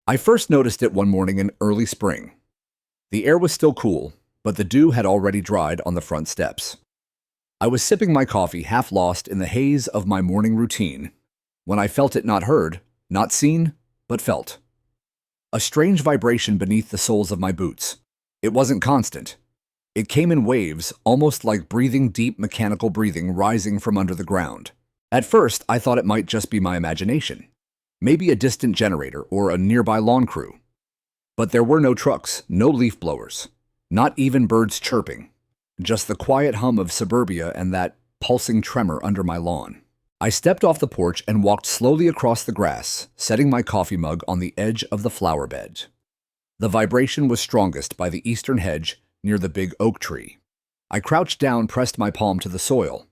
I first noticed it one morning in early spring. The air was still cool, but the dew had already dried on the front steps. I was sipping my coffee, half lost in the haze of my morning routine, when I felt it, not heard, not seen, but felt. A strange vibration beneath the soles of my boots. It wasn't constant. It came in waves, almost like breathing, deep mechanical breathing rising from under the ground. At first, I thought it might just be my imagination. Maybe a distant generator or a nearby lawn crew. But there were no trucks, no leaf blowers, not even birds chirping. Just the quiet hum of suburbia and that pulsing tremor under my lawn. I stepped off the porch and walked slowly across the grass, setting my coffee mug on the edge of the flower bed. The vibration was strongest by the eastern hedge near the big oak tree. I crouched down, pressed my palm to the soil.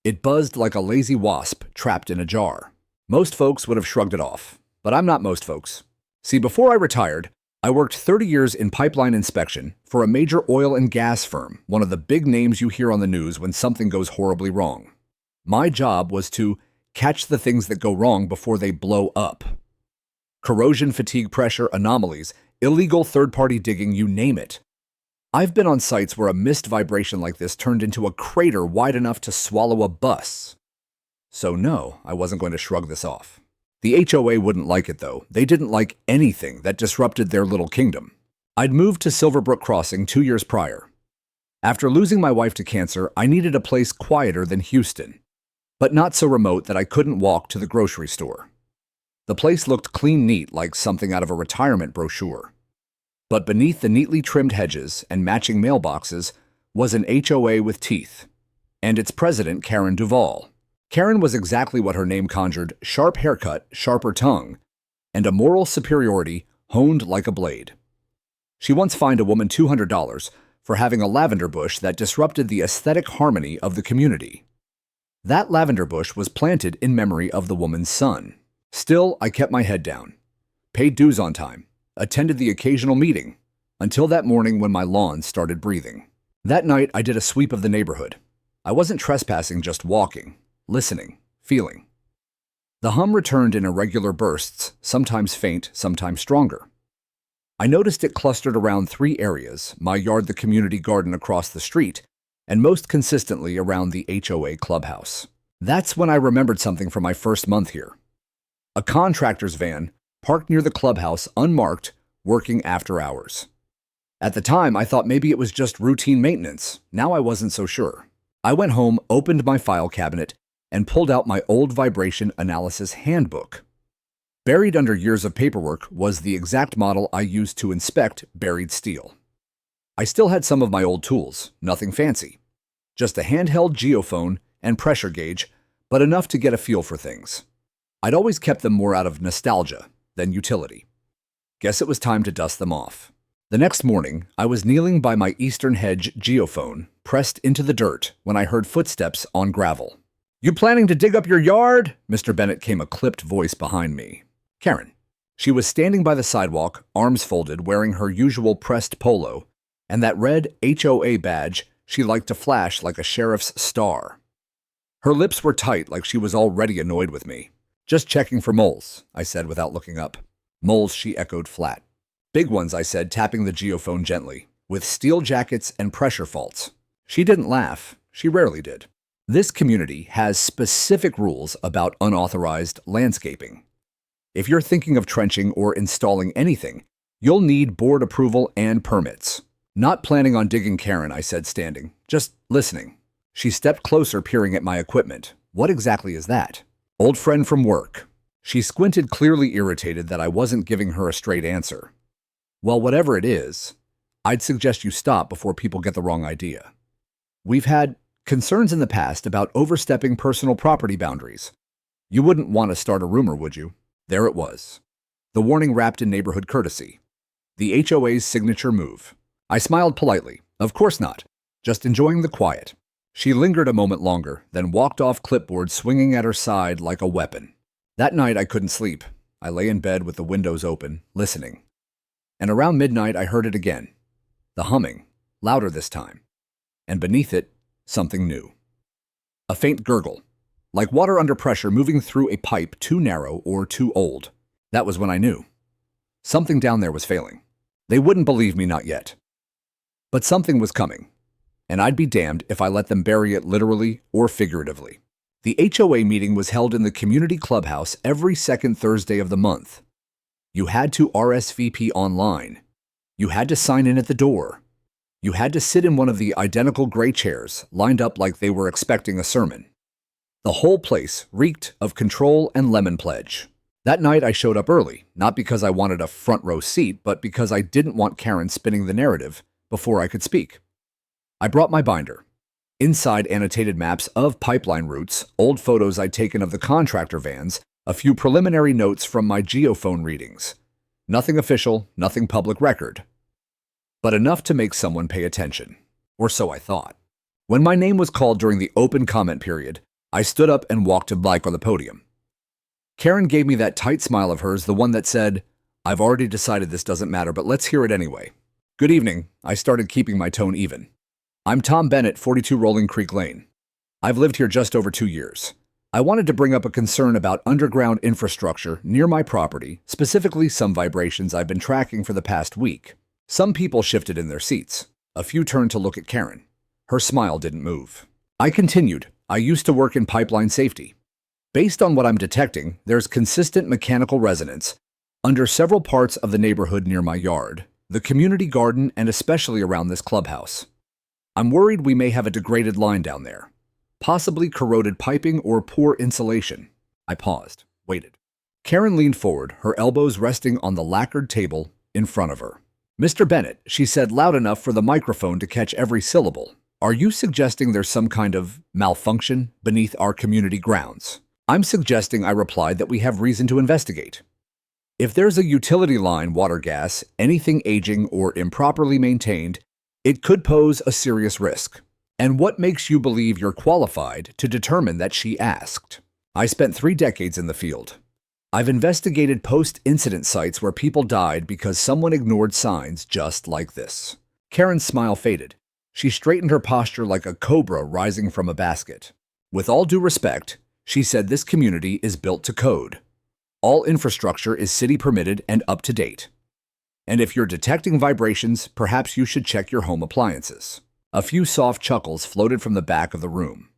It buzzed like a lazy wasp trapped in a jar. Most folks would have shrugged it off, but I'm not most folks. See, before I retired, I worked 30 years in pipeline inspection for a major oil and gas firm, one of the big names you hear on the news when something goes horribly wrong. My job was to catch the things that go wrong before they blow up. Corrosion, fatigue, pressure, anomalies, illegal third-party digging, you name it. I've been on sites where a missed vibration like this turned into a crater wide enough to swallow a bus. So no, I wasn't going to shrug this off. The HOA wouldn't like it, though. They didn't like anything that disrupted their little kingdom. I'd moved to Silverbrook Crossing 2 years prior. After losing my wife to cancer, I needed a place quieter than Houston, but not so remote that I couldn't walk to the grocery store. The place looked clean, neat, like something out of a retirement brochure. But beneath the neatly trimmed hedges and matching mailboxes was an HOA with teeth, and its president, Karen Duvall. Karen was exactly what her name conjured: sharp haircut, sharper tongue, and a moral superiority honed like a blade. She once fined a woman $200 for having a lavender bush that disrupted the aesthetic harmony of the community. That lavender bush was planted in memory of the woman's son. Still, I kept my head down, paid dues on time, attended the occasional meeting, until that morning when my lawn started breathing. That night, I did a sweep of the neighborhood. I wasn't trespassing, just walking, listening, feeling. The hum returned in irregular bursts, sometimes faint, sometimes stronger. I noticed it clustered around 3 areas: my yard, the community garden across the street, and most consistently around the HOA clubhouse. That's when I remembered something from my first month here. A contractor's van parked near the clubhouse, unmarked, working after hours. At the time, I thought maybe it was just routine maintenance. Now I wasn't so sure. I went home, opened my file cabinet, and pulled out my old vibration analysis handbook. Buried under years of paperwork was the exact model I used to inspect buried steel. I still had some of my old tools, nothing fancy. Just a handheld geophone and pressure gauge, but enough to get a feel for things. I'd always kept them more out of nostalgia than utility. Guess it was time to dust them off. The next morning, I was kneeling by my eastern hedge geophone, pressed into the dirt, when I heard footsteps on gravel. "You planning to dig up your yard?" Mr. Bennett came a clipped voice behind me. Karen. She was standing by the sidewalk, arms folded, wearing her usual pressed polo, and that red HOA badge she liked to flash like a sheriff's star. Her lips were tight, like she was already annoyed with me. "Just checking for moles," I said without looking up. "Moles," she echoed flat. "Big ones," I said, tapping the geophone gently, "with steel jackets and pressure faults." She didn't laugh. She rarely did. This community has specific rules about unauthorized landscaping. If you're thinking of trenching or installing anything, you'll need board approval and permits. "Not planning on digging, Karen," I said, standing, just listening. She stepped closer, peering at my equipment. "What exactly is that?" "Old friend from work." She squinted, clearly irritated that I wasn't giving her a straight answer. "Well, whatever it is, I'd suggest you stop before people get the wrong idea. We've had concerns in the past about overstepping personal property boundaries. You wouldn't want to start a rumor, would you?" There it was. The warning wrapped in neighborhood courtesy. The HOA's signature move. I smiled politely. Of course not. Just enjoying the quiet. She lingered a moment longer, then walked off, clipboard swinging at her side like a weapon. That night I couldn't sleep. I lay in bed with the windows open, listening. And around midnight I heard it again. The humming, louder this time. And beneath it, something new. A faint gurgle, like water under pressure moving through a pipe too narrow or too old. That was when I knew. Something down there was failing. They wouldn't believe me, not yet. But something was coming, and I'd be damned if I let them bury it literally or figuratively. The HOA meeting was held in the community clubhouse every second Thursday of the month. You had to RSVP online. You had to sign in at the door. You had to sit in one of the identical gray chairs lined up like they were expecting a sermon. The whole place reeked of control and lemon pledge. That night I showed up early, not because I wanted a front row seat, but because I didn't want Karen spinning the narrative before I could speak. I brought my binder. Inside annotated maps of pipeline routes, old photos I'd taken of the contractor vans, a few preliminary notes from my geophone readings. Nothing official, nothing public record. But enough to make someone pay attention. Or so I thought. When my name was called during the open comment period, I stood up and walked to Mike on the podium. Karen gave me that tight smile of hers, the one that said, "I've already decided this doesn't matter, but let's hear it anyway." "Good evening." I started, keeping my tone even. "I'm Tom Bennett, 42 Rolling Creek Lane. I've lived here just over 2 years. I wanted to bring up a concern about underground infrastructure near my property, specifically some vibrations I've been tracking for the past week." Some people shifted in their seats. A few turned to look at Karen. Her smile didn't move. I continued. "I used to work in pipeline safety. Based on what I'm detecting, there's consistent mechanical resonance under several parts of the neighborhood near my yard, the community garden, and especially around this clubhouse. I'm worried we may have a degraded line down there, possibly corroded piping or poor insulation." I paused, waited. Karen leaned forward, her elbows resting on the lacquered table in front of her. "Mr. Bennett," she said loud enough for the microphone to catch every syllable, "are you suggesting there's some kind of malfunction beneath our community grounds?" "I'm suggesting," I replied, "that we have reason to investigate. If there's a utility line, water, gas, anything aging or improperly maintained, it could pose a serious risk." "And what makes you believe you're qualified to determine that?" she asked. "I spent 3 decades in the field. I've investigated post-incident sites where people died because someone ignored signs just like this." Karen's smile faded. She straightened her posture like a cobra rising from a basket. "With all due respect," she said, "this community is built to code. All infrastructure is city permitted and up to date. And if you're detecting vibrations, perhaps you should check your home appliances." A few soft chuckles floated from the back of the room.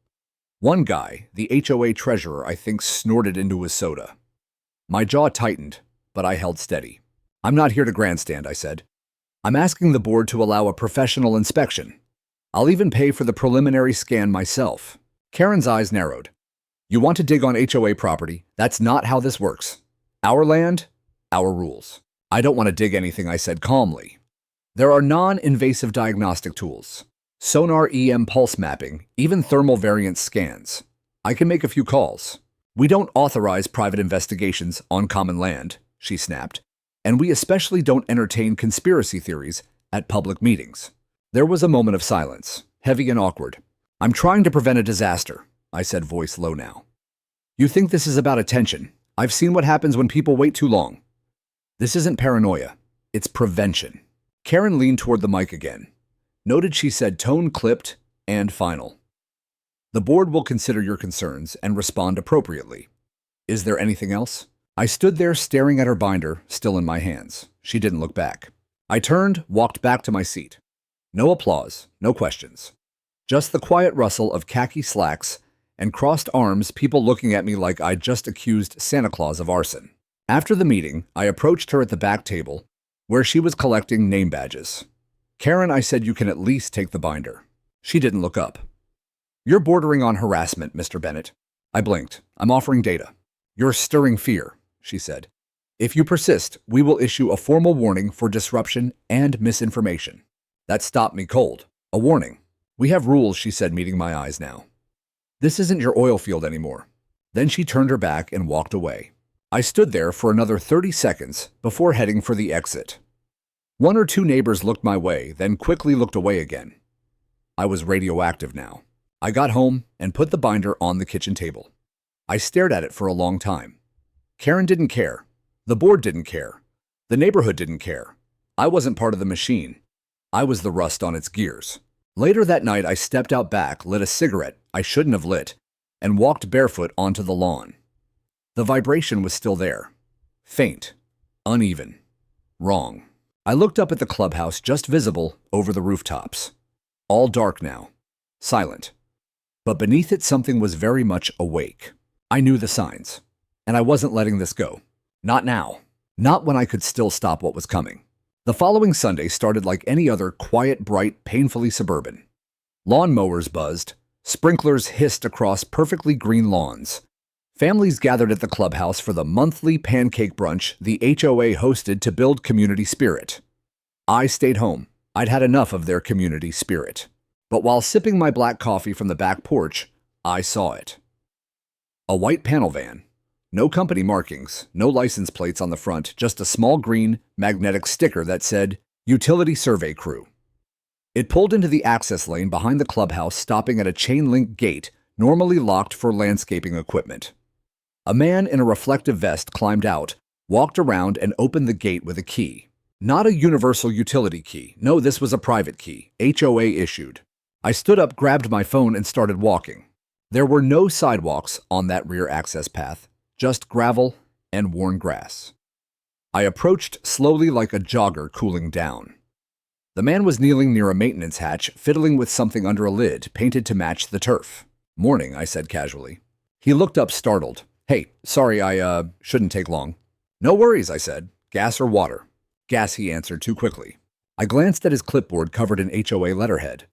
One guy, the HOA treasurer, I think, snorted into his soda. My jaw tightened, but I held steady. "I'm not here to grandstand," I said. "I'm asking the board to allow a professional inspection. I'll even pay for the preliminary scan myself." Karen's eyes narrowed. "You want to dig on HOA property? That's not how this works. Our land, our rules." "I don't want to dig anything," I said calmly. "There are non-invasive diagnostic tools. Sonar, EM pulse mapping, even thermal variance scans. I can make a few calls." "We don't authorize private investigations on common land," she snapped, "and we especially don't entertain conspiracy theories at public meetings." There was a moment of silence, heavy and awkward. "I'm trying to prevent a disaster," I said, voice low now. "You think this is about attention? I've seen what happens when people wait too long. This isn't paranoia, it's prevention." Karen leaned toward the mic again. Noted, she said, tone clipped and final. "The board will consider your concerns and respond appropriately. Is there anything else?" I stood there staring at her binder, still in my hands. She didn't look back. I turned, walked back to my seat. No applause, no questions. Just the quiet rustle of khaki slacks and crossed arms, people looking at me like I'd just accused Santa Claus of arson. After the meeting, I approached her at the back table, where she was collecting name badges. "Karen," I said, "you can at least take the binder." She didn't look up. "You're bordering on harassment, Mr. Bennett." I blinked. "I'm offering data." "You're stirring fear," she said. "If you persist, we will issue a formal warning for disruption and misinformation." That stopped me cold. A warning. "We have rules," she said, meeting my eyes now. "This isn't your oil field anymore." Then she turned her back and walked away. I stood there for another 30 seconds before heading for the exit. 1 or 2 neighbors looked my way, then quickly looked away again. I was radioactive now. I got home and put the binder on the kitchen table. I stared at it for a long time. Karen didn't care. The board didn't care. The neighborhood didn't care. I wasn't part of the machine. I was the rust on its gears. Later that night, I stepped out back, lit a cigarette I shouldn't have lit, and walked barefoot onto the lawn. The vibration was still there. Faint. Uneven. Wrong. I looked up at the clubhouse just visible over the rooftops. All dark now. Silent. But beneath it something was very much awake. I knew the signs. And I wasn't letting this go. Not now. Not when I could still stop what was coming. The following Sunday started like any other quiet, bright, painfully suburban. Lawn mowers buzzed. Sprinklers hissed across perfectly green lawns. Families gathered at the clubhouse for the monthly pancake brunch the HOA hosted to build community spirit. I stayed home. I'd had enough of their community spirit. But while sipping my black coffee from the back porch, I saw it. A white panel van. No company markings, no license plates on the front, just a small green magnetic sticker that said, Utility Survey Crew. It pulled into the access lane behind the clubhouse, stopping at a chain-link gate normally locked for landscaping equipment. A man in a reflective vest climbed out, walked around, and opened the gate with a key. Not a universal utility key. No, this was a private key, HOA issued. I stood up, grabbed my phone, and started walking. There were no sidewalks on that rear access path, just gravel and worn grass. I approached slowly like a jogger cooling down. The man was kneeling near a maintenance hatch, fiddling with something under a lid painted to match the turf. Morning, I said casually. He looked up startled. Hey, sorry, I shouldn't take long. No worries, I said. Gas or water? Gas, he answered too quickly. I glanced at his clipboard covered in HOA letterhead.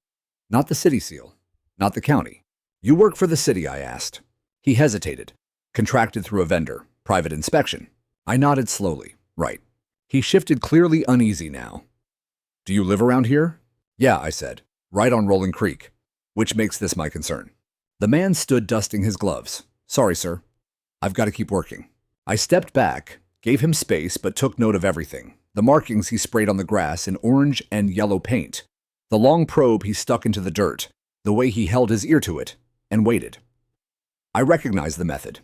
Not the city seal. Not the county. You work for the city, I asked. He hesitated. Contracted through a vendor. Private inspection. I nodded slowly. Right. He shifted, clearly uneasy now. Do you live around here? Yeah, I said. Right on Rolling Creek. Which makes this my concern. The man stood dusting his gloves. Sorry, sir. I've got to keep working. I stepped back, gave him space, but took note of everything. The markings he sprayed on the grass in orange and yellow paint. The long probe he stuck into the dirt. The way he held his ear to it and waited. I recognized the method.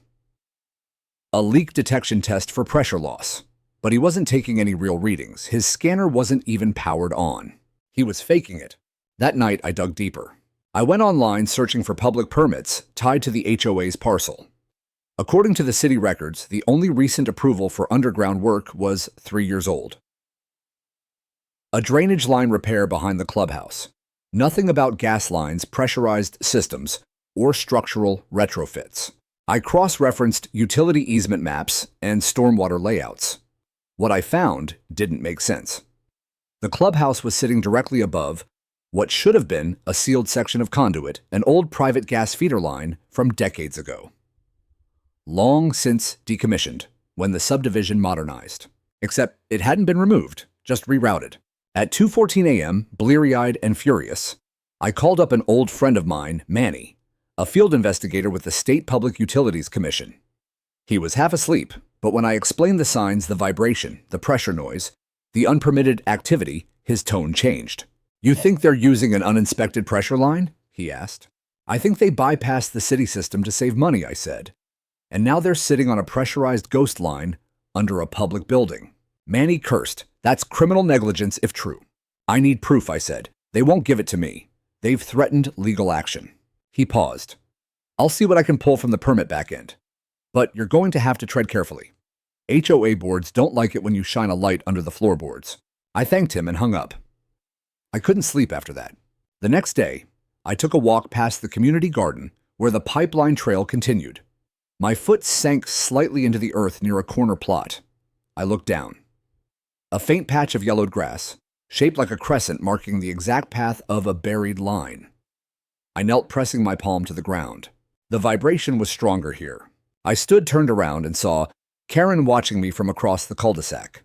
A leak detection test for pressure loss. But he wasn't taking any real readings. His scanner wasn't even powered on. He was faking it. That night, I dug deeper. I went online searching for public permits tied to the HOA's parcel. According to the city records, the only recent approval for underground work was 3 years old. A drainage line repair behind the clubhouse. Nothing about gas lines, pressurized systems, or structural retrofits. I cross-referenced utility easement maps and stormwater layouts. What I found didn't make sense. The clubhouse was sitting directly above what should have been a sealed section of conduit, an old private gas feeder line from decades ago. Long since decommissioned, when the subdivision modernized. Except it hadn't been removed, just rerouted. At 2:14 a.m., bleary-eyed and furious, I called up an old friend of mine, Manny, a field investigator with the State Public Utilities Commission. He was half asleep, but when I explained the signs, the vibration, the pressure noise, the unpermitted activity, his tone changed. You think they're using an uninspected pressure line? He asked. I think they bypassed the city system to save money, I said. And now they're sitting on a pressurized ghost line under a public building. Manny cursed. That's criminal negligence if true. I need proof, I said. They won't give it to me. They've threatened legal action. He paused. I'll see what I can pull from the permit back end. But you're going to have to tread carefully. HOA boards don't like it when you shine a light under the floorboards. I thanked him and hung up. I couldn't sleep after that. The next day, I took a walk past the community garden where the pipeline trail continued. My foot sank slightly into the earth near a corner plot. I looked down. A faint patch of yellowed grass, shaped like a crescent marking the exact path of a buried line. I knelt, pressing my palm to the ground. The vibration was stronger here. I stood turned around and saw Karen watching me from across the cul-de-sac.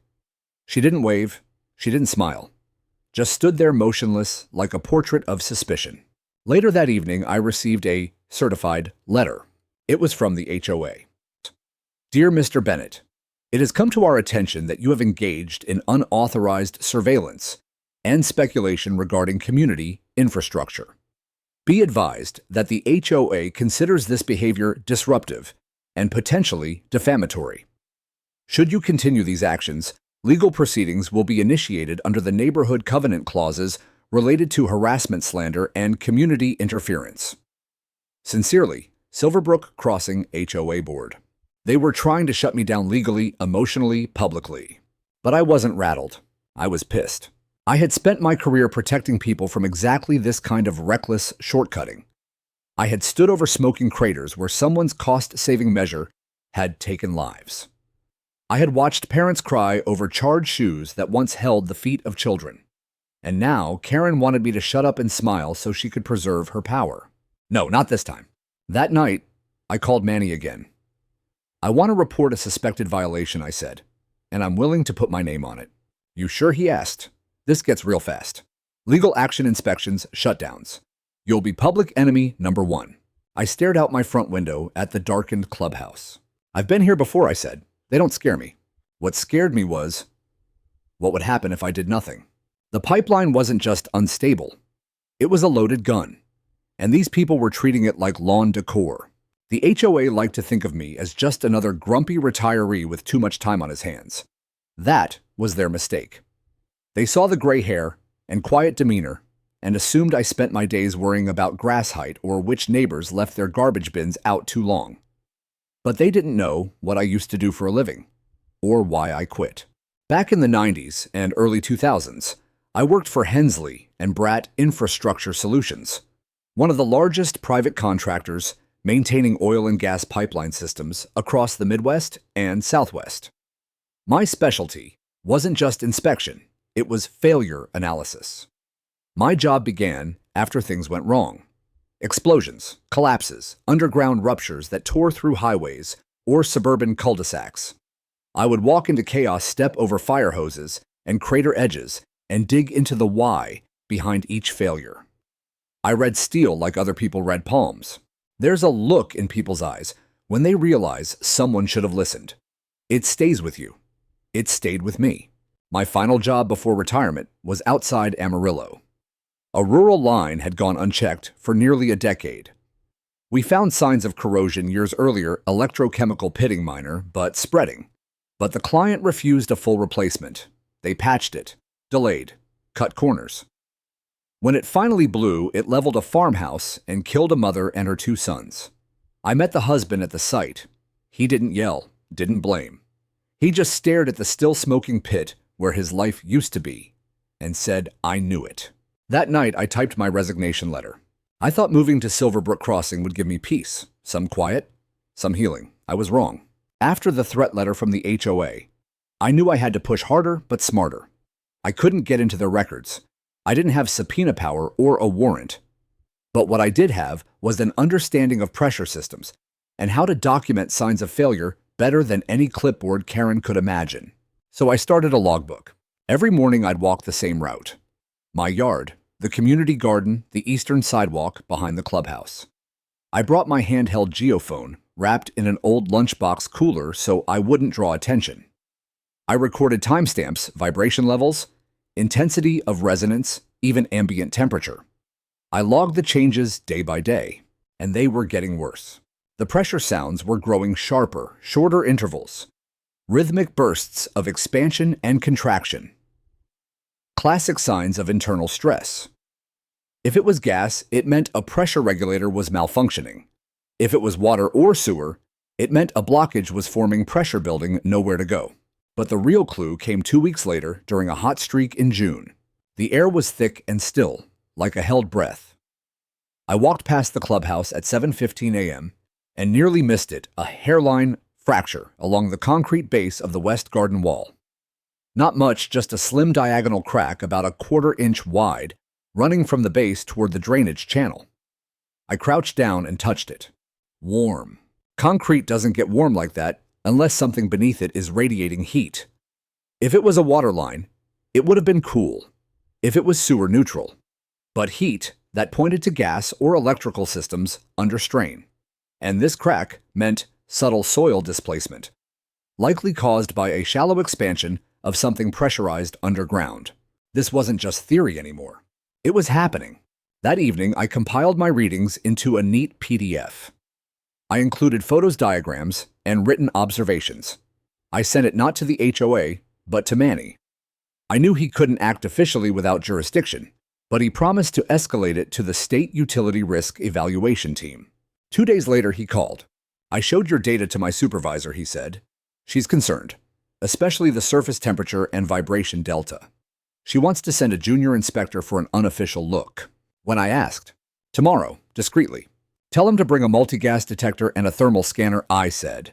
She didn't wave. She didn't smile. Just stood there motionless like a portrait of suspicion. Later that evening, I received a certified letter. It was from the HOA. Dear Mr. Bennett, it has come to our attention that you have engaged in unauthorized surveillance and speculation regarding community infrastructure. Be advised that the HOA considers this behavior disruptive and potentially defamatory. Should you continue these actions, legal proceedings will be initiated under the neighborhood covenant clauses related to harassment, slander, and community interference. Sincerely, Silverbrook Crossing HOA Board. They were trying to shut me down legally, emotionally, publicly. But I wasn't rattled. I was pissed. I had spent my career protecting people from exactly this kind of reckless shortcutting. I had stood over smoking craters where someone's cost-saving measure had taken lives. I had watched parents cry over charred shoes that once held the feet of children. And now Karen wanted me to shut up and smile so she could preserve her power. No, not this time. That night, I called Manny again. "I want to report a suspected violation," I said, "and I'm willing to put my name on it." "You sure?" he asked. "This gets real fast. Legal action inspections, shutdowns. You'll be public enemy number 1. I stared out my front window at the darkened clubhouse. "I've been here before," I said. "They don't scare me." What scared me was what would happen if I did nothing. The pipeline wasn't just unstable. It was a loaded gun. And these people were treating it like lawn decor. The HOA liked to think of me as just another grumpy retiree with too much time on his hands. That was their mistake. They saw the gray hair and quiet demeanor and assumed I spent my days worrying about grass height or which neighbors left their garbage bins out too long. But they didn't know what I used to do for a living, or why I quit. Back in the 90s and early 2000s, I worked for Hensley and Bratt Infrastructure Solutions, one of the largest private contractors maintaining oil and gas pipeline systems across the Midwest and Southwest. My specialty wasn't just inspection, it was failure analysis. My job began after things went wrong. Explosions, collapses, underground ruptures that tore through highways or suburban cul-de-sacs. I would walk into chaos, step over fire hoses and crater edges, and dig into the why behind each failure. I read steel like other people read palms. There's a look in people's eyes when they realize someone should have listened. It stays with you. It stayed with me. My final job before retirement was outside Amarillo. A rural line had gone unchecked for nearly a decade. We found signs of corrosion years earlier, electrochemical pitting minor, but spreading. But the client refused a full replacement. They patched it, delayed, cut corners. When it finally blew, it leveled a farmhouse and killed a mother and her 2 sons. I met the husband at the site. He didn't yell, didn't blame. He just stared at the still smoking pit where his life used to be and said, "I knew it." That night, I typed my resignation letter. I thought moving to Silverbrook Crossing would give me peace, some quiet, some healing. I was wrong. After the threat letter from the HOA, I knew I had to push harder but smarter. I couldn't get into their records. I didn't have subpoena power or a warrant. But what I did have was an understanding of pressure systems and how to document signs of failure better than any clipboard Karen could imagine. So I started a logbook. Every morning I'd walk the same route. My yard, the community garden, the eastern sidewalk behind the clubhouse. I brought my handheld geophone wrapped in an old lunchbox cooler so I wouldn't draw attention. I recorded timestamps, vibration levels, intensity of resonance, even ambient temperature. I logged the changes day by day, and they were getting worse. The pressure sounds were growing sharper, shorter intervals, rhythmic bursts of expansion and contraction. Classic signs of internal stress. If it was gas, it meant a pressure regulator was malfunctioning. If it was water or sewer, it meant a blockage was forming, pressure building, nowhere to go. But the real clue came 2 weeks later during a hot streak in June. The air was thick and still, like a held breath. I walked past the clubhouse at 7:15 a.m. and nearly missed it, a hairline fracture along the concrete base of the west garden wall. Not much, just a slim diagonal crack about a 1/4 inch wide, running from the base toward the drainage channel. I crouched down and touched it. Warm. Concrete doesn't get warm like that unless something beneath it is radiating heat. If it was a water line, it would have been cool. If it was sewer, neutral. But heat that pointed to gas or electrical systems under strain. And this crack meant subtle soil displacement, likely caused by a shallow expansion of something pressurized underground. This wasn't just theory anymore. It was happening. That evening, I compiled my readings into a neat PDF. I included photos, diagrams, and written observations. I sent it not to the HOA, but to Manny. I knew he couldn't act officially without jurisdiction, but he promised to escalate it to the State Utility Risk Evaluation Team. 2 days later, he called. "I showed your data to my supervisor," he said. "She's concerned. especially the surface temperature and vibration delta. She wants to send a junior inspector for an unofficial look. When I asked, "Tomorrow, discreetly. Tell him to bring a multi-gas detector and a thermal scanner," I said,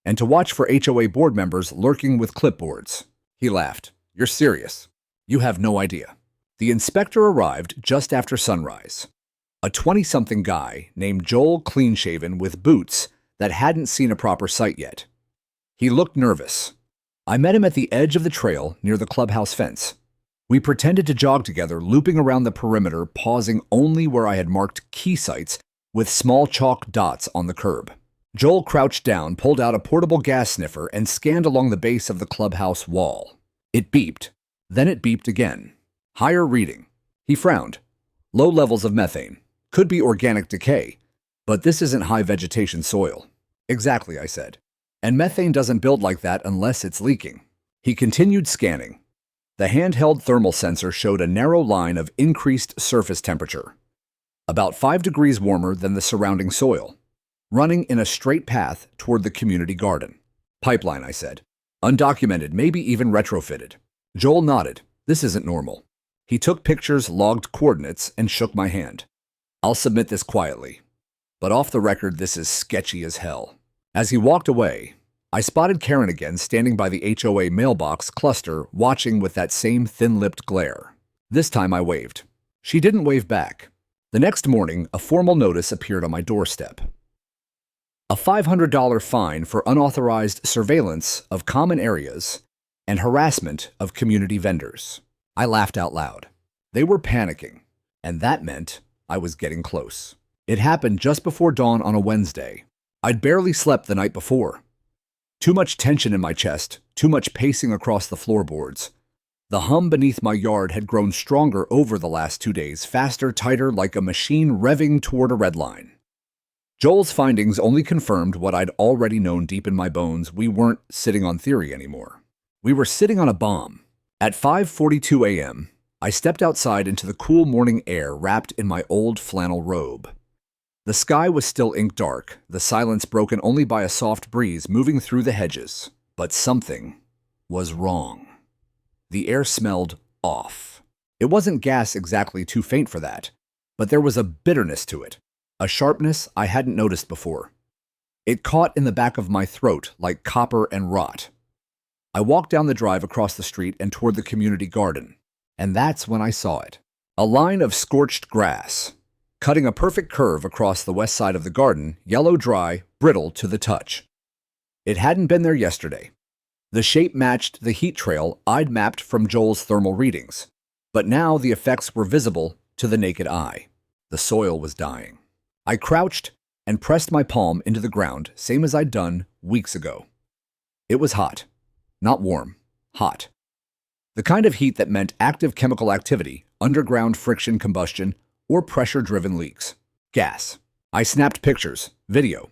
"and to watch for HOA board members lurking with clipboards." He laughed. "You're serious? You have no idea." The inspector arrived just after sunrise. A 20-something guy named Joel, clean-shaven with boots that hadn't seen a proper site yet. He looked nervous. I met him at the edge of the trail near the clubhouse fence. We pretended to jog together, looping around the perimeter, pausing only where I had marked key sites with small chalk dots on the curb. Joel crouched down, pulled out a portable gas sniffer, and scanned along the base of the clubhouse wall. It beeped. Then it beeped again. Higher reading. He frowned. Low levels of methane. Could be organic decay. But this isn't high vegetation soil. Exactly, I said. And methane doesn't build like that unless it's leaking. He continued scanning. The handheld thermal sensor showed a narrow line of increased surface temperature, about 5 degrees warmer than the surrounding soil, running in a straight path toward the community garden. Pipeline, I said. Undocumented, maybe even retrofitted. Joel nodded. This isn't normal. He took pictures, logged coordinates, and shook my hand. I'll submit this quietly. But off the record, this is sketchy as hell. As he walked away, I spotted Karen again standing by the HOA mailbox cluster, watching with that same thin-lipped glare. This time I waved. She didn't wave back. The next morning, a formal notice appeared on my doorstep. A $500 fine for unauthorized surveillance of common areas and harassment of community vendors. I laughed out loud. They were panicking, and that meant I was getting close. It happened just before dawn on a Wednesday. I'd barely slept the night before. Too much tension in my chest, too much pacing across the floorboards. The hum beneath my yard had grown stronger over the last 2 days, faster, tighter, like a machine revving toward a red line. Joel's findings only confirmed what I'd already known deep in my bones. We weren't sitting on theory anymore. We were sitting on a bomb. At 5:42 a.m., I stepped outside into the cool morning air wrapped in my old flannel robe. The sky was still ink dark, the silence broken only by a soft breeze moving through the hedges. But something was wrong. The air smelled off. It wasn't gas exactly, too faint for that, but there was a bitterness to it, a sharpness I hadn't noticed before. It caught in the back of my throat like copper and rot. I walked down the drive across the street and toward the community garden, and that's when I saw it. A line of scorched grass, cutting a perfect curve across the west side of the garden, yellow, dry, brittle to the touch. It hadn't been there yesterday. The shape matched the heat trail I'd mapped from Joel's thermal readings, but now the effects were visible to the naked eye. The soil was dying. I crouched and pressed my palm into the ground, same as I'd done weeks ago. It was hot. Not warm. Hot. The kind of heat that meant active chemical activity, underground friction combustion, or pressure-driven leaks. Gas. I snapped pictures, video.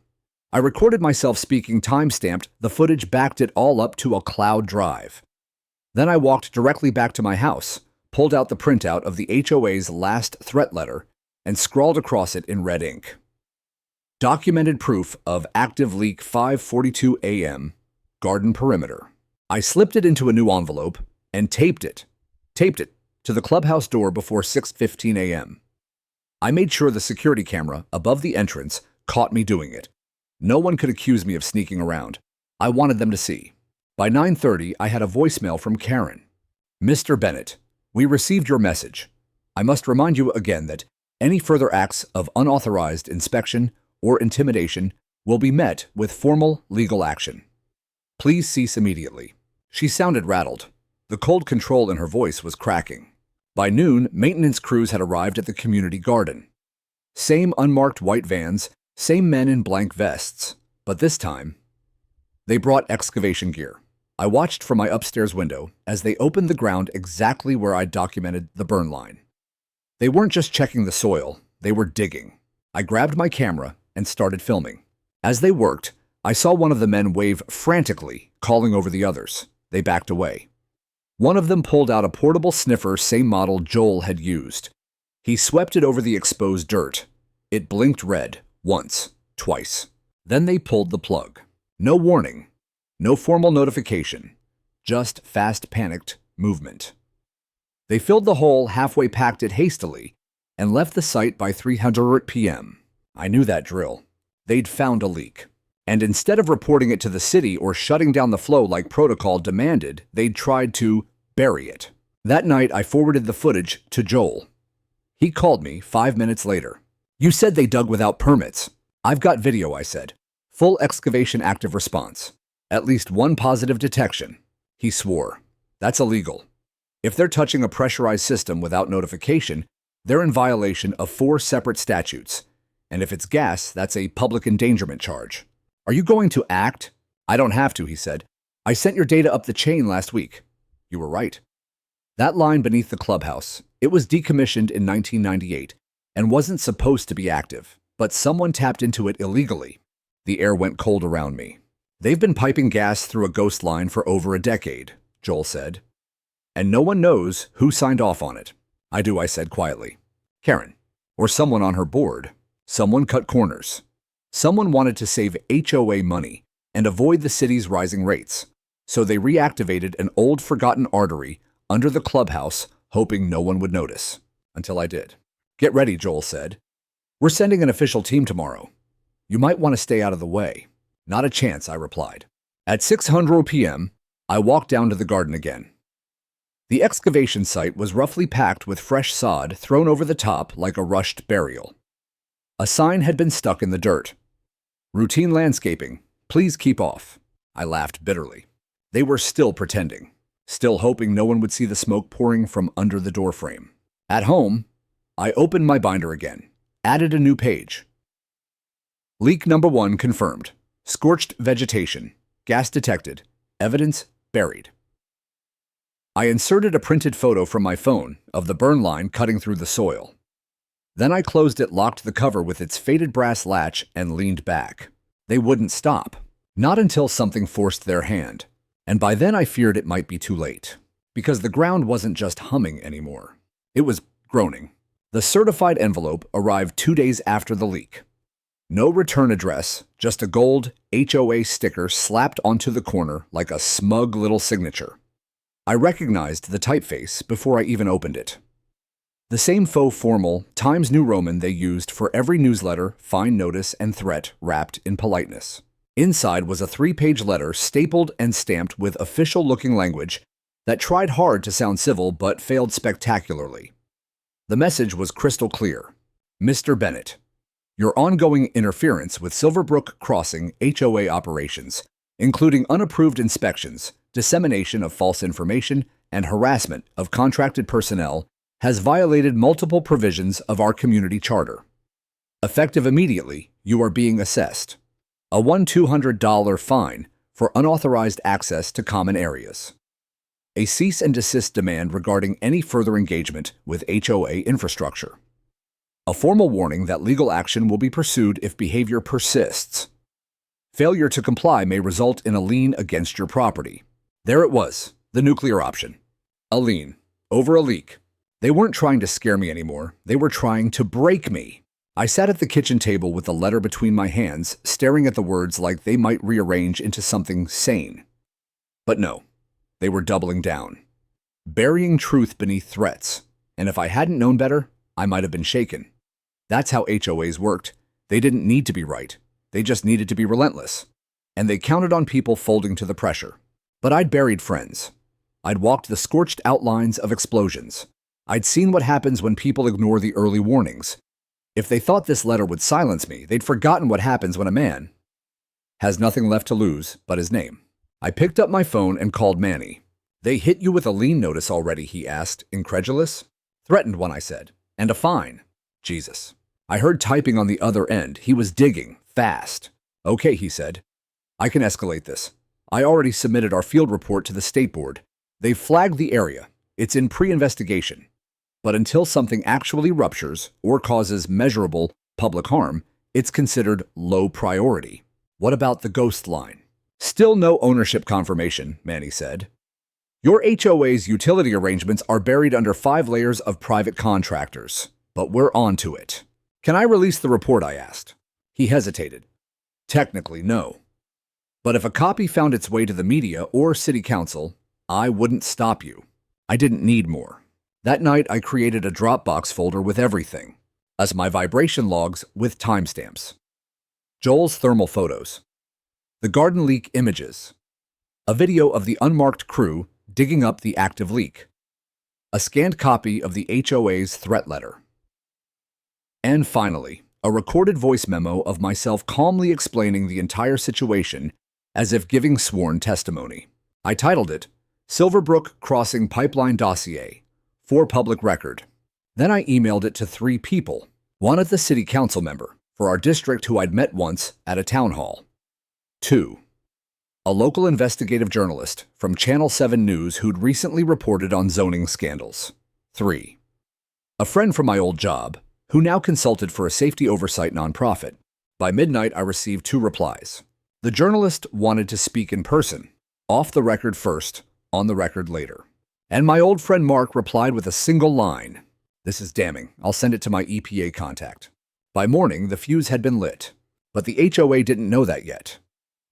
I recorded myself speaking, time-stamped, the footage, backed it all up to a cloud drive. Then I walked directly back to my house, pulled out the printout of the HOA's last threat letter, and scrawled across it in red ink. Documented proof of active leak 5:42 a.m. Garden perimeter. I slipped it into a new envelope and taped it to the clubhouse door before 6:15 a.m. I made sure the security camera above the entrance caught me doing it. No one could accuse me of sneaking around. I wanted them to see. By 9:30, I had a voicemail from Karen. "Mr. Bennett, we received your message. I must remind you again that any further acts of unauthorized inspection or intimidation will be met with formal legal action. Please cease immediately." She sounded rattled. The cold control in her voice was cracking. By noon, maintenance crews had arrived at the community garden. Same unmarked white vans, same men in blank vests, but this time, they brought excavation gear. I watched from my upstairs window as they opened the ground exactly where I documented the burn line. They weren't just checking the soil, they were digging. I grabbed my camera and started filming. As they worked, I saw one of the men wave frantically, calling over the others. They backed away. One of them pulled out a portable sniffer, same model Joel had used. He swept it over the exposed dirt. It blinked red, once, twice. Then they pulled the plug. No warning, no formal notification, just fast panicked movement. They filled the hole, halfway packed it hastily, and left the site by 300 p.m. I knew that drill. They'd found a leak. And instead of reporting it to the city or shutting down the flow like protocol demanded, they'd tried to bury it. That night, I forwarded the footage to Joel. He called me 5 minutes later. "You said they dug without permits." "I've got video," I said. "Full excavation active response. At least one positive detection." He swore. "That's illegal. If they're touching a pressurized system without notification, they're in violation of 4 separate statutes. And if it's gas, that's a public endangerment charge." "Are you going to act?" "I don't have to," he said. "I sent your data up the chain last week." "You were right." That line beneath the clubhouse, it was decommissioned in 1998 and wasn't supposed to be active, but someone tapped into it illegally. The air went cold around me. "They've been piping gas through a ghost line for over a decade," Joel said. "And no one knows who signed off on it." "I do," I said quietly. "Karen. Or someone on her board. Someone cut corners. Someone wanted to save HOA money and avoid the city's rising rates, so they reactivated an old forgotten artery under the clubhouse, hoping no one would notice. Until I did. "Get ready," Joel said. "We're sending an official team tomorrow. You might want to stay out of the way." "Not a chance," I replied. At 600 p.m., I walked down to the garden again. The excavation site was roughly packed with fresh sod thrown over the top like a rushed burial. A sign had been stuck in the dirt. "Routine landscaping. Please keep off." I laughed bitterly. They were still pretending, still hoping no one would see the smoke pouring from under the doorframe. At home, I opened my binder again, added a new page. Leak number 1 confirmed. Scorched vegetation. Gas detected. Evidence buried. I inserted a printed photo from my phone of the burn line cutting through the soil. Then I closed it, locked the cover with its faded brass latch, and leaned back. They wouldn't stop. Not until something forced their hand. And by then I feared it might be too late. Because the ground wasn't just humming anymore. It was groaning. The certified envelope arrived 2 days after the leak. No return address, just a gold HOA sticker slapped onto the corner like a smug little signature. I recognized the typeface before I even opened it. The same faux formal Times New Roman they used for every newsletter, fine notice, and threat wrapped in politeness. Inside was a 3-page letter stapled and stamped with official-looking language that tried hard to sound civil but failed spectacularly. The message was crystal clear. "Mr. Bennett, your ongoing interference with Silverbrook Crossing HOA operations, including unapproved inspections, dissemination of false information, and harassment of contracted personnel, has violated multiple provisions of our community charter. Effective immediately, you are being assessed a $1,200 fine for unauthorized access to common areas. A cease and desist demand regarding any further engagement with HOA infrastructure. A formal warning that legal action will be pursued if behavior persists. Failure to comply may result in a lien against your property." There it was, the nuclear option. A lien, over a leak. They weren't trying to scare me anymore. They were trying to break me. I sat at the kitchen table with the letter between my hands, staring at the words like they might rearrange into something sane. But no, they were doubling down. Burying truth beneath threats. And if I hadn't known better, I might have been shaken. That's how HOAs worked. They didn't need to be right. They just needed to be relentless. And they counted on people folding to the pressure. But I'd buried friends. I'd walked the scorched outlines of explosions. I'd seen what happens when people ignore the early warnings. If they thought this letter would silence me, they'd forgotten what happens when a man has nothing left to lose but his name. I picked up my phone and called Manny. "They hit you with a lien notice already?" he asked, incredulous. "Threatened one," I said. "And a fine." Jesus. I heard typing on the other end. He was digging, fast. "Okay," he said. "I can escalate this. I already submitted our field report to the state board. They've flagged the area. It's in pre-investigation. But until something actually ruptures or causes measurable public harm, it's considered low priority." "What about the ghost line?" "Still no ownership confirmation," Manny said. "Your HOA's utility arrangements are buried under 5 layers of private contractors. But we're on to it." "Can I release the report?" I asked. He hesitated. "Technically, no. But if a copy found its way to the media or city council, I wouldn't stop you. I didn't need more. That night, I created a Dropbox folder with everything, as my vibration logs with timestamps. Joel's thermal photos. The garden leak images. A video of the unmarked crew digging up the active leak. A scanned copy of the HOA's threat letter. And finally, a recorded voice memo of myself calmly explaining the entire situation as if giving sworn testimony. I titled it, Silverbrook Crossing Pipeline Dossier, for public record. Then I emailed it to 3 people, one at the city council member for our district who I'd met once at a town hall. 2. A local investigative journalist from Channel 7 News who'd recently reported on zoning scandals. 3. A friend from my old job who now consulted for a safety oversight nonprofit. By midnight, I received 2 replies. The journalist wanted to speak in person, off the record first, on the record later. And my old friend Mark replied with a single line. This is damning. I'll send it to my EPA contact. By morning, the fuse had been lit, but the HOA didn't know that yet.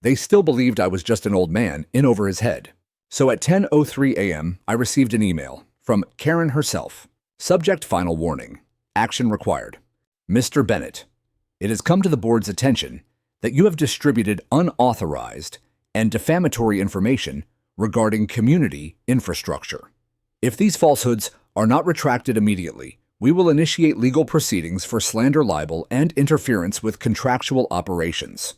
They still believed I was just an old man in over his head. So at 10:03 a.m., I received an email from Karen herself. Subject final warning. Action required. Mr. Bennett, it has come to the board's attention that you have distributed unauthorized and defamatory information regarding community infrastructure. If these falsehoods are not retracted immediately, we will initiate legal proceedings for slander, libel, and interference with contractual operations.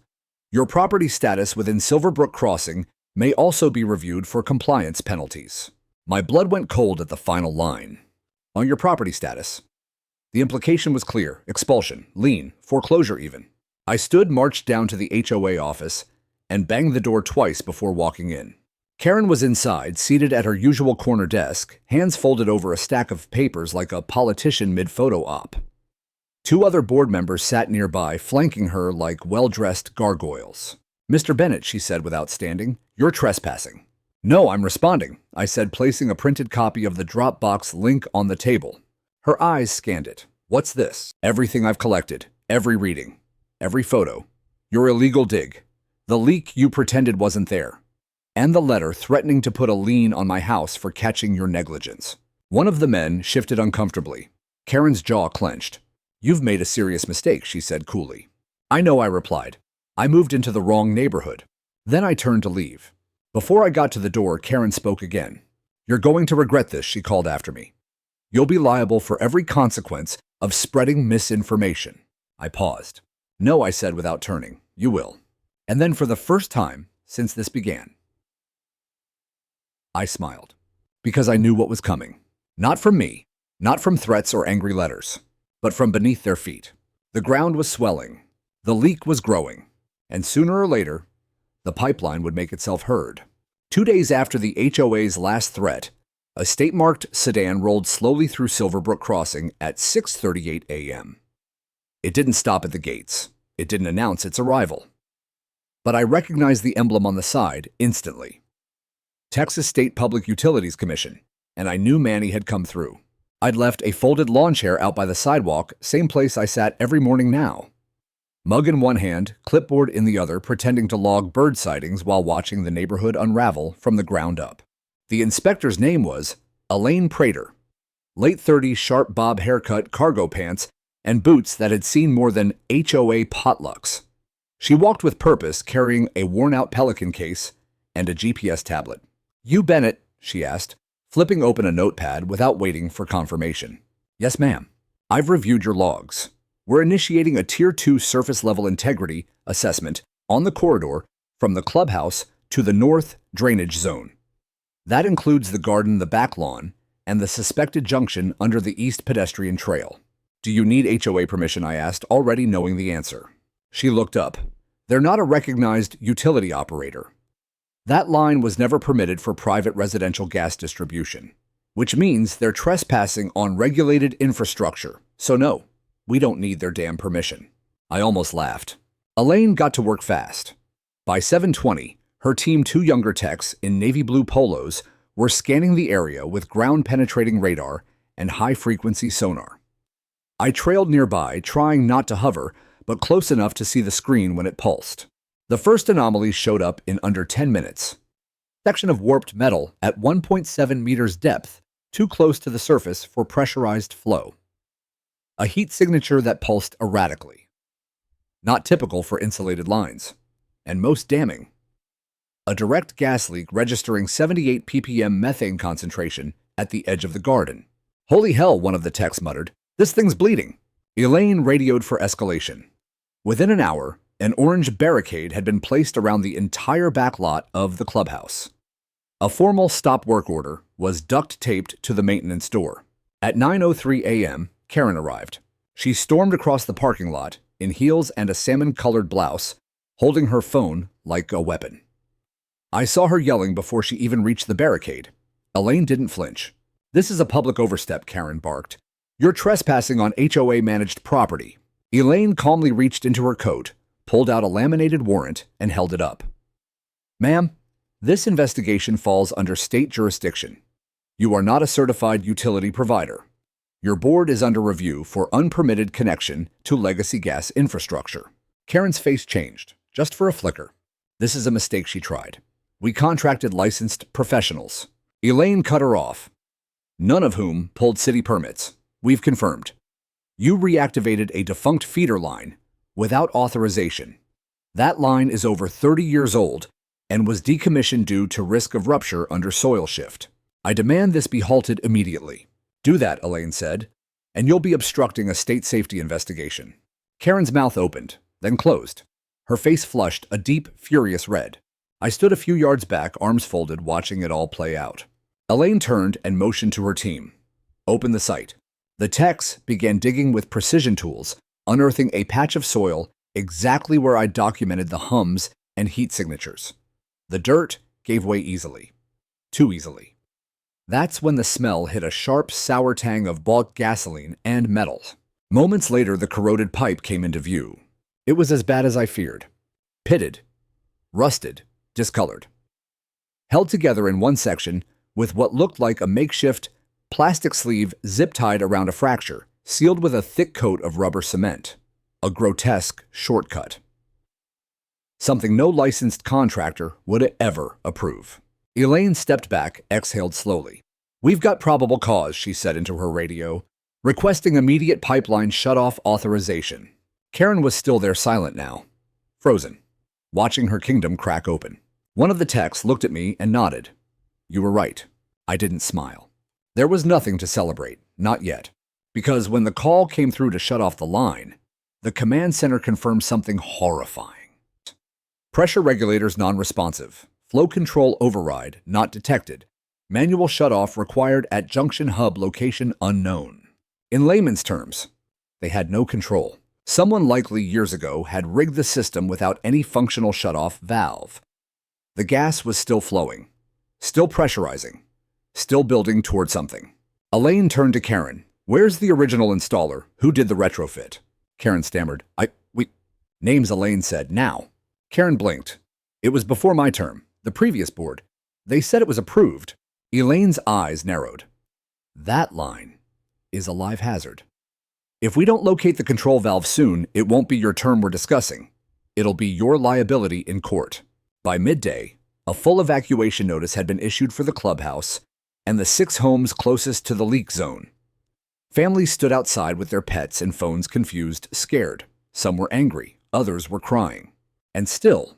Your property status within Silverbrook Crossing may also be reviewed for compliance penalties. My blood went cold at the final line. On your property status. The implication was clear. Expulsion, lien, foreclosure even. I marched down to the HOA office and banged the door twice before walking in. Karen was inside, seated at her usual corner desk, hands folded over a stack of papers like a politician mid-photo op. 2 other board members sat nearby, flanking her like well-dressed gargoyles. Mr. Bennett, she said without standing, you're trespassing. No, I'm responding, I said, placing a printed copy of the Dropbox link on the table. Her eyes scanned it. What's this? Everything I've collected, every reading, every photo. Your illegal dig. The leak you pretended wasn't there. And the letter threatening to put a lien on my house for catching your negligence. One of the men shifted uncomfortably. Karen's jaw clenched. You've made a serious mistake, she said coolly. I know, I replied. I moved into the wrong neighborhood. Then I turned to leave. Before I got to the door, Karen spoke again. You're going to regret this, she called after me. You'll be liable for every consequence of spreading misinformation. I paused. No, I said without turning. You will. And then for the first time since this began, I smiled. Because I knew what was coming. Not from me, not from threats or angry letters, but from beneath their feet. The ground was swelling. The leak was growing. And sooner or later, the pipeline would make itself heard. 2 days after the HOA's last threat, a state-marked sedan rolled slowly through Silverbrook Crossing at 6:38 a.m. It didn't stop at the gates. It didn't announce its arrival. But I recognized the emblem on the side instantly. Texas State Public Utilities Commission, and I knew Manny had come through. I'd left a folded lawn chair out by the sidewalk, same place I sat every morning now. Mug in one hand, clipboard in the other, pretending to log bird sightings while watching the neighborhood unravel from the ground up. The inspector's name was Elaine Prater. Late 30s, sharp bob haircut, cargo pants, and boots that had seen more than HOA potlucks. She walked with purpose, carrying a worn-out Pelican case and a GPS tablet. You Bennett, she asked, flipping open a notepad without waiting for confirmation. Yes, ma'am. I've reviewed your logs. We're initiating a Tier 2 surface-level integrity assessment on the corridor from the clubhouse to the north drainage zone. That includes the garden, the back lawn, and the suspected junction under the east pedestrian trail. Do you need HOA permission? I asked, already knowing the answer. She looked up. They're not a recognized utility operator. That line was never permitted for private residential gas distribution, which means they're trespassing on regulated infrastructure. So no, we don't need their damn permission. I almost laughed. Elaine got to work fast. By 7:20, her team, 2 younger techs in navy blue polos, were scanning the area with ground-penetrating radar and high-frequency sonar. I trailed nearby, trying not to hover, but close enough to see the screen when it pulsed. The first anomalies showed up in under 10 minutes. Section of warped metal at 1.7 meters depth, too close to the surface for pressurized flow. A heat signature that pulsed erratically. Not typical for insulated lines. And most damning, a direct gas leak registering 78 ppm methane concentration at the edge of the garden. Holy hell, one of the techs muttered. This thing's bleeding. Elaine radioed for escalation. Within an hour, an orange barricade had been placed around the entire back lot of the clubhouse. A formal stop work order was duct-taped to the maintenance door. At 9:03 a.m., Karen arrived. She stormed across the parking lot in heels and a salmon-colored blouse, holding her phone like a weapon. I saw her yelling before she even reached the barricade. Elaine didn't flinch. This is a public overstep, Karen barked. You're trespassing on HOA-managed property. Elaine calmly reached into her coat, pulled out a laminated warrant, and held it up. Ma'am, this investigation falls under state jurisdiction. You are not a certified utility provider. Your board is under review for unpermitted connection to legacy gas infrastructure. Karen's face changed, just for a flicker. This is a mistake, she tried. We contracted licensed professionals. Elaine cut her off, none of whom pulled city permits. We've confirmed. You reactivated a defunct feeder line without authorization. That line is over 30 years old and was decommissioned due to risk of rupture under soil shift. I demand this be halted immediately. Do that, Elaine said, and you'll be obstructing a state safety investigation. Karen's mouth opened, then closed. Her face flushed a deep, furious red. I stood a few yards back, arms folded, watching it all play out. Elaine turned and motioned to her team. Open the site. The techs began digging with precision tools, unearthing a patch of soil exactly where I documented the hums and heat signatures. The dirt gave way easily. Too easily. That's when the smell hit a sharp, sour tang of bought gasoline and metal. Moments later, the corroded pipe came into view. It was as bad as I feared. Pitted, rusted, discolored. Held together in one section with what looked like a makeshift plastic sleeve zip-tied around a fracture, sealed with a thick coat of rubber cement. A grotesque shortcut. Something no licensed contractor would ever approve. Elaine stepped back, exhaled slowly. We've got probable cause, she said into her radio, requesting immediate pipeline shut-off authorization. Karen was still there, silent now, frozen, watching her kingdom crack open. One of the techs looked at me and nodded. You were right. I didn't smile. There was nothing to celebrate, not yet, because when the call came through to shut off the line, the command center confirmed something horrifying. Pressure regulators non-responsive. Flow control override not detected. Manual shutoff required at junction hub location unknown. In layman's terms, they had no control. Someone likely years ago had rigged the system without any functional shutoff valve. The gas was still flowing, still pressurizing, still building toward something. Elaine turned to Karen. Where's the original installer? Who did the retrofit? Karen stammered. Names, Elaine said. Now. Karen blinked. It was before my term. The previous board. They said it was approved. Elaine's eyes narrowed. That line is a live hazard. If we don't locate the control valve soon, it won't be your term we're discussing. It'll be your liability in court. By midday, a full evacuation notice had been issued for the clubhouse and the 6 homes closest to the leak zone. Families stood outside with their pets and phones, confused, scared. Some were angry, others were crying. And still,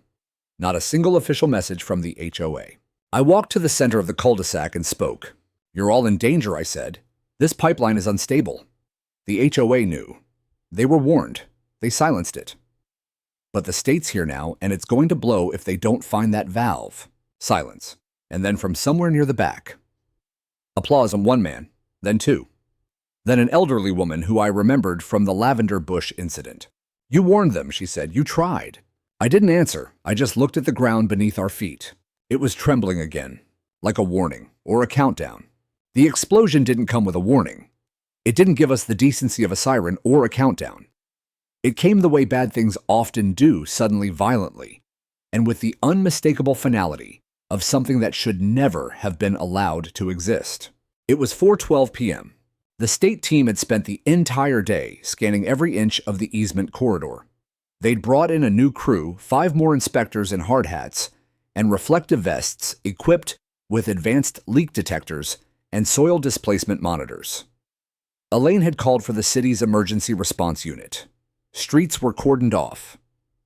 not a single official message from the HOA. I walked to the center of the cul-de-sac and spoke. You're all in danger, I said. This pipeline is unstable. The HOA knew. They were warned. They silenced it. But the state's here now, and it's going to blow if they don't find that valve. Silence. And then from somewhere near the back. Applause on one man, then 2. Then an elderly woman who I remembered from the lavender bush incident. You warned them, she said. You tried. I didn't answer. I just looked at the ground beneath our feet. It was trembling again, like a warning or a countdown. The explosion didn't come with a warning. It didn't give us the decency of a siren or a countdown. It came the way bad things often do, suddenly, violently, and with the unmistakable finality of something that should never have been allowed to exist. It was 4:12 p.m. The state team had spent the entire day scanning every inch of the easement corridor. They'd brought in a new crew, 5 more inspectors in hard hats, and reflective vests equipped with advanced leak detectors and soil displacement monitors. Elaine had called for the city's emergency response unit. Streets were cordoned off.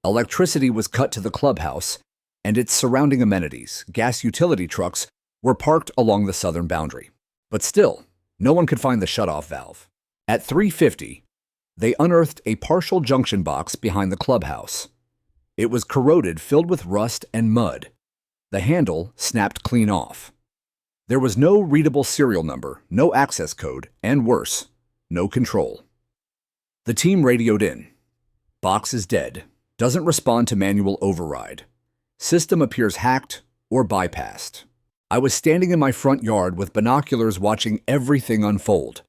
Electricity was cut to the clubhouse and its surrounding amenities. Gas utility trucks were parked along the southern boundary. But still, no one could find the shutoff valve. At 3:50, they unearthed a partial junction box behind the clubhouse. It was corroded, filled with rust and mud. The handle snapped clean off. There was no readable serial number, no access code, and worse, no control. The team radioed in. Box is dead. Doesn't respond to manual override. System appears hacked or bypassed. I was standing in my front yard with binoculars watching everything unfold.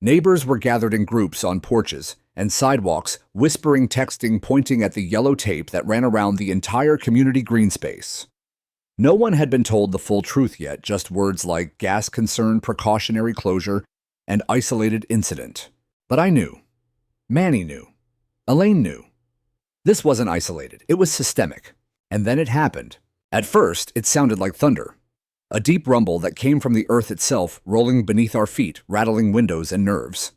Neighbors were gathered in groups on porches and sidewalks, whispering, texting, pointing at the yellow tape that ran around the entire community green space. No one had been told the full truth yet, just words like gas concern, precautionary closure, and isolated incident. But I knew. Manny knew. Elaine knew. This wasn't isolated. It was systemic. And then it happened. At first, it sounded like thunder. A deep rumble that came from the earth itself, rolling beneath our feet, rattling windows and nerves.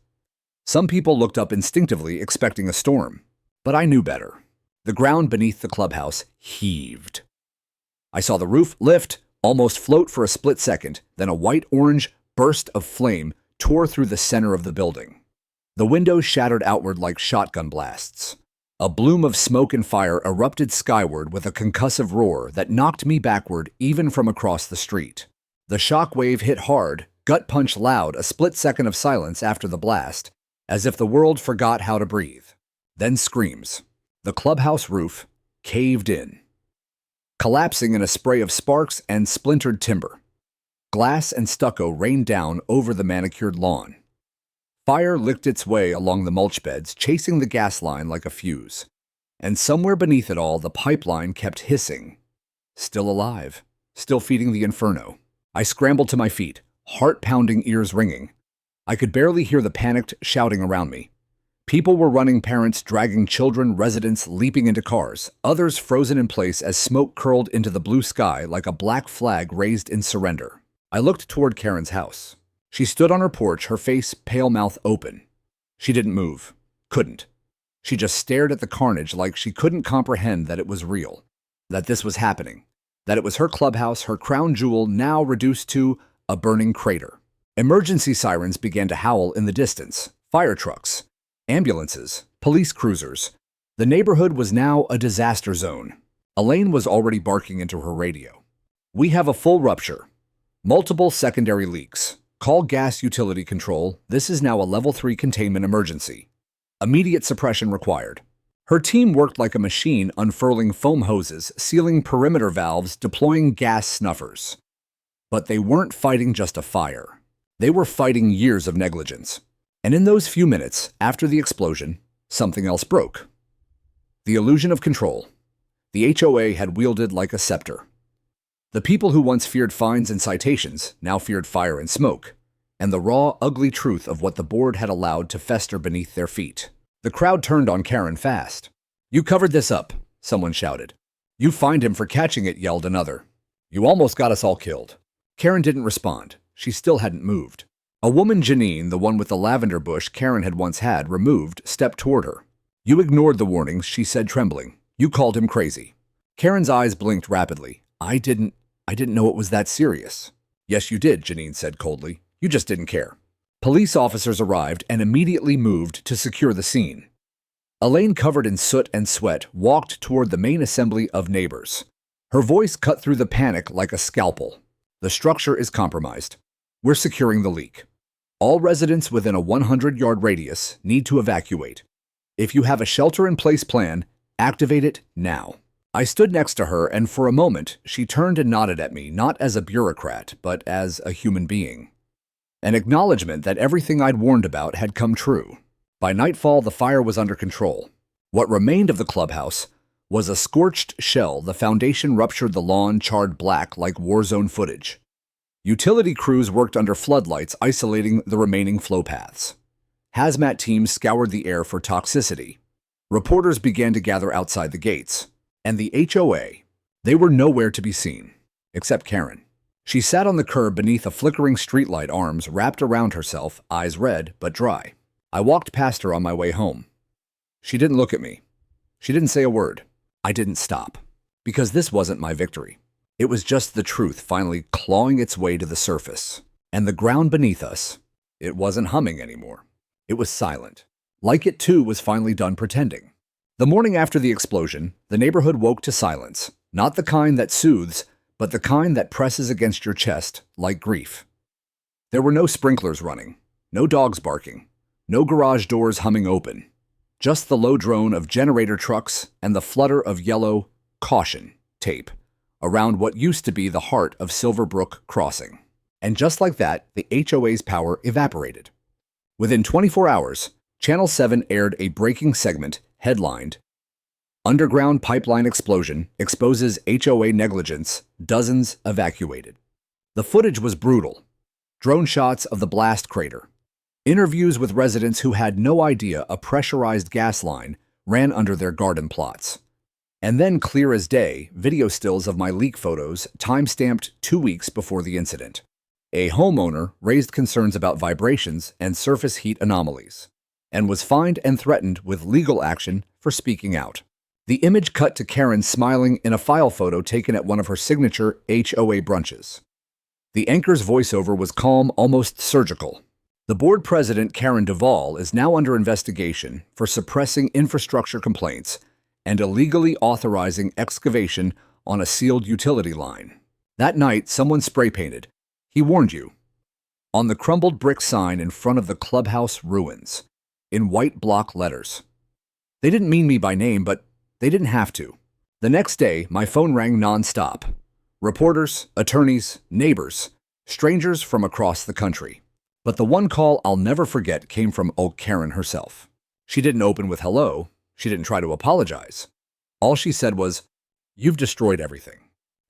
Some people looked up instinctively, expecting a storm. But I knew better. The ground beneath the clubhouse heaved. I saw the roof lift, almost float for a split second, then a white-orange burst of flame tore through the center of the building. The windows shattered outward like shotgun blasts. A bloom of smoke and fire erupted skyward with a concussive roar that knocked me backward even from across the street. The shock wave hit hard, gut punch loud, a split second of silence after the blast, as if the world forgot how to breathe. Then screams. The clubhouse roof caved in, collapsing in a spray of sparks and splintered timber. Glass and stucco rained down over the manicured lawn. Fire licked its way along the mulch beds, chasing the gas line like a fuse. And somewhere beneath it all, the pipeline kept hissing. Still alive, still feeding the inferno. I scrambled to my feet, heart-pounding, ears ringing. I could barely hear the panicked shouting around me. People were running, parents dragging children, residents leaping into cars, others frozen in place as smoke curled into the blue sky like a black flag raised in surrender. I looked toward Karen's house. She stood on her porch, her face, pale mouth open. She didn't move. Couldn't. She just stared at the carnage like she couldn't comprehend that it was real, that this was happening, that it was her clubhouse, her crown jewel, now reduced to a burning crater. Emergency sirens began to howl in the distance. Fire trucks, ambulances, police cruisers. The neighborhood was now a disaster zone. Elaine was already barking into her radio. We have a full rupture. Multiple secondary leaks. Call gas utility control. This is now a level 3 containment emergency. Immediate suppression required. Her team worked like a machine, unfurling foam hoses, sealing perimeter valves, deploying gas snuffers. But they weren't fighting just a fire. They were fighting years of negligence. And in those few minutes after the explosion, something else broke. The illusion of control. The HOA had wielded like a scepter. The people who once feared fines and citations now feared fire and smoke, and the raw, ugly truth of what the board had allowed to fester beneath their feet. The crowd turned on Karen fast. "You covered this up," someone shouted. "You fined him for catching it," yelled another. "You almost got us all killed." Karen didn't respond. She still hadn't moved. A woman, Janine, the one with the lavender bush Karen had once had removed, stepped toward her. "You ignored the warnings," she said, trembling. "You called him crazy." Karen's eyes blinked rapidly. I didn't know it was that serious." "Yes, you did," Janine said coldly. "You just didn't care." Police officers arrived and immediately moved to secure the scene. Elaine, covered in soot and sweat, walked toward the main assembly of neighbors. Her voice cut through the panic like a scalpel. "The structure is compromised. We're securing the leak. All residents within a 100-yard radius need to evacuate. If you have a shelter-in-place plan, activate it now." I stood next to her, and for a moment, she turned and nodded at me, not as a bureaucrat, but as a human being. An acknowledgement that everything I'd warned about had come true. By nightfall, the fire was under control. What remained of the clubhouse was a scorched shell. The foundation ruptured, the lawn charred black like war zone footage. Utility crews worked under floodlights, isolating the remaining flow paths. Hazmat teams scoured the air for toxicity. Reporters began to gather outside the gates. And the HOA, They were nowhere to be seen, except Karen. She sat on the curb beneath a flickering streetlight, arms wrapped around herself, eyes red but dry. I walked past her on my way home. She didn't look at me. She didn't say a word. I didn't stop. Because this wasn't my victory. It was just the truth finally clawing its way to the surface. And the ground beneath us, it wasn't humming anymore. It was silent. Like it too was finally done pretending. The morning after the explosion, the neighborhood woke to silence. Not the kind that soothes, but the kind that presses against your chest like grief. There were no sprinklers running, no dogs barking, no garage doors humming open. Just the low drone of generator trucks and the flutter of yellow "caution" tape around what used to be the heart of Silverbrook Crossing. And just like that, the HOA's power evaporated. Within 24 hours, Channel 7 aired a breaking segment headlined, "Underground Pipeline Explosion Exposes HOA Negligence, Dozens Evacuated." The footage was brutal. Drone shots of the blast crater. Interviews with residents who had no idea a pressurized gas line ran under their garden plots. And then, clear as day, video stills of my leak photos time-stamped 2 weeks before the incident. A homeowner raised concerns about vibrations and surface heat anomalies, and was fined and threatened with legal action for speaking out. The image cut to Karen smiling in a file photo taken at one of her signature HOA brunches. The anchor's voiceover was calm, almost surgical. The board president, Karen Duvall, is now under investigation for suppressing infrastructure complaints and illegally authorizing excavation on a sealed utility line. That night, someone spray-painted, "He warned you," on the crumbled brick sign in front of the clubhouse ruins, in white block letters. They didn't mean me by name, but they didn't have to. The next day, my phone rang non-stop. Reporters, attorneys, neighbors, strangers from across the country. But the one call I'll never forget came from old Karen herself. She didn't open with hello. She didn't try to apologize. All she said was, "You've destroyed everything."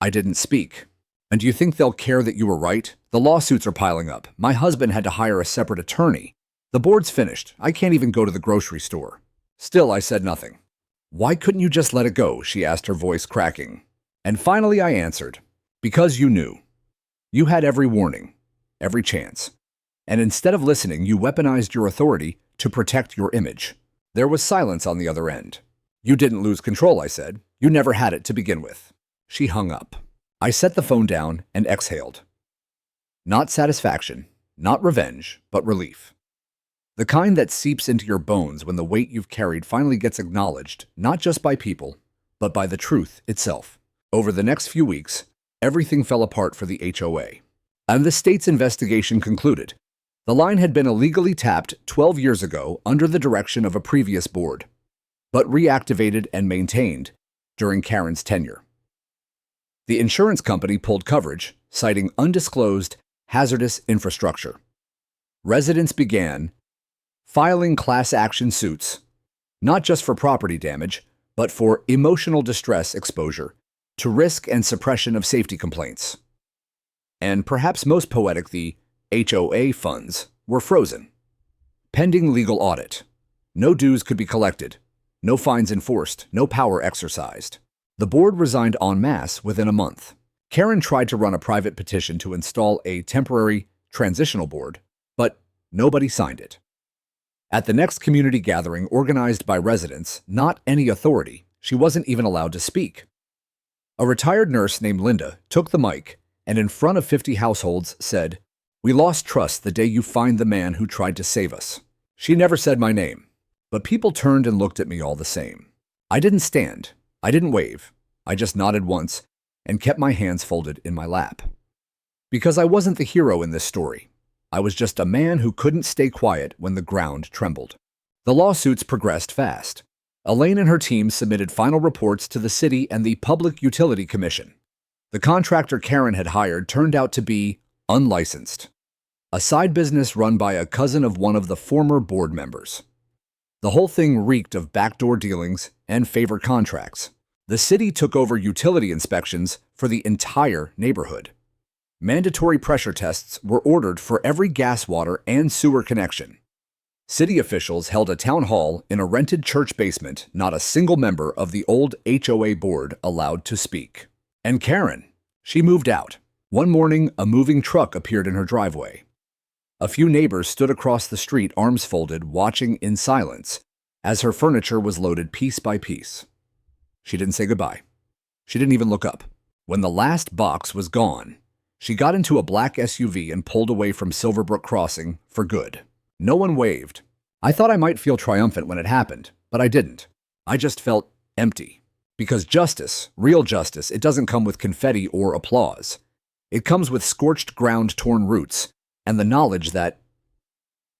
I didn't speak. "And do you think they'll care that you were right? The lawsuits are piling up. My husband had to hire a separate attorney. The board's finished. I can't even go to the grocery store." Still, I said nothing. "Why couldn't you just let it go?" she asked, her voice cracking. And finally I answered, "Because you knew. You had every warning, every chance. And instead of listening, you weaponized your authority to protect your image." There was silence on the other end. "You didn't lose control," I said. "You never had it to begin with." She hung up. I set the phone down and exhaled. Not satisfaction, not revenge, but relief. The kind that seeps into your bones when the weight you've carried finally gets acknowledged, not just by people, but by the truth itself. Over the next few weeks, everything fell apart for the HOA. And the state's investigation concluded. The line had been illegally tapped 12 years ago under the direction of a previous board, but reactivated and maintained during Karen's tenure. The insurance company pulled coverage, citing undisclosed hazardous infrastructure. Residents began filing class action suits, not just for property damage, but for emotional distress exposure to risk and suppression of safety complaints. And perhaps most poetic, the HOA funds were frozen. Pending legal audit. No dues could be collected, no fines enforced, no power exercised. The board resigned en masse within a month. Karen tried to run a private petition to install a temporary transitional board, but nobody signed it. At the next community gathering organized by residents, not any authority, she wasn't even allowed to speak. A retired nurse named Linda took the mic and in front of 50 households said, "We lost trust the day you fined the man who tried to save us." She never said my name, but people turned and looked at me all the same. I didn't stand. I didn't wave. I just nodded once and kept my hands folded in my lap. Because I wasn't the hero in this story. I was just a man who couldn't stay quiet when the ground trembled. The lawsuits progressed fast. Elaine and her team submitted final reports to the city and the Public Utility Commission. The contractor Karen had hired turned out to be unlicensed, a side business run by a cousin of one of the former board members. The whole thing reeked of backdoor dealings and favor contracts. The city took over utility inspections for the entire neighborhood. Mandatory pressure tests were ordered for every gas, water, and sewer connection. City officials held a town hall in a rented church basement, not a single member of the old HOA board allowed to speak. And Karen, she moved out. One morning, a moving truck appeared in her driveway. A few neighbors stood across the street, arms folded, watching in silence as her furniture was loaded piece by piece. She didn't say goodbye. She didn't even look up. When the last box was gone, she got into a black SUV and pulled away from Silverbrook Crossing for good. No one waved. I thought I might feel triumphant when it happened, but I didn't. I just felt empty. Because justice, real justice, it doesn't come with confetti or applause. It comes with scorched ground, torn roots, and the knowledge that,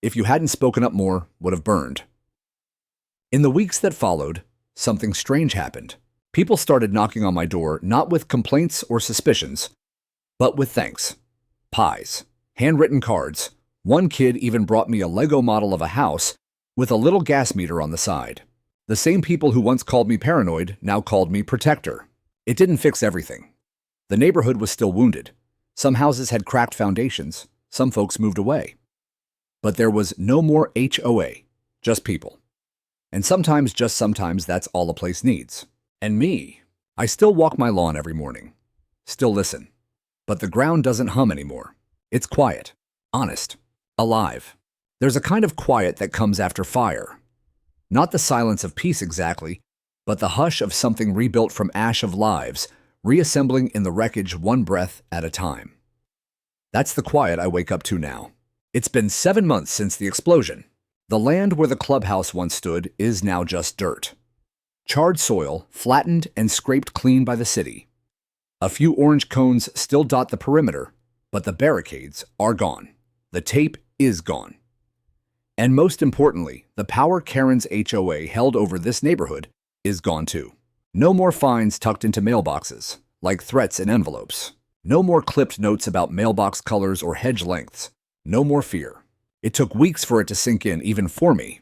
if you hadn't spoken up more, would have burned. In the weeks that followed, something strange happened. People started knocking on my door, not with complaints or suspicions, but with thanks. Pies, handwritten cards. One kid even brought me a Lego model of a house with a little gas meter on the side. The same people who once called me paranoid now called me protector. It didn't fix everything. The neighborhood was still wounded. Some houses had cracked foundations. Some folks moved away. But there was no more HOA, just people. And sometimes, just sometimes, that's all a place needs. And me, I still walk my lawn every morning. Still listen. But the ground doesn't hum anymore. It's quiet, honest, alive. There's a kind of quiet that comes after fire. Not the silence of peace exactly, but the hush of something rebuilt from ash of lives, reassembling in the wreckage one breath at a time. That's the quiet I wake up to now. It's been 7 months since the explosion. The land where the clubhouse once stood is now just dirt. Charred soil, flattened and scraped clean by the city. A few orange cones still dot the perimeter, but the barricades are gone. The tape is gone. And most importantly, the power Karen's HOA held over this neighborhood is gone too. No more fines tucked into mailboxes, like threats in envelopes. No more clipped notes about mailbox colors or hedge lengths. No more fear. It took weeks for it to sink in, even for me.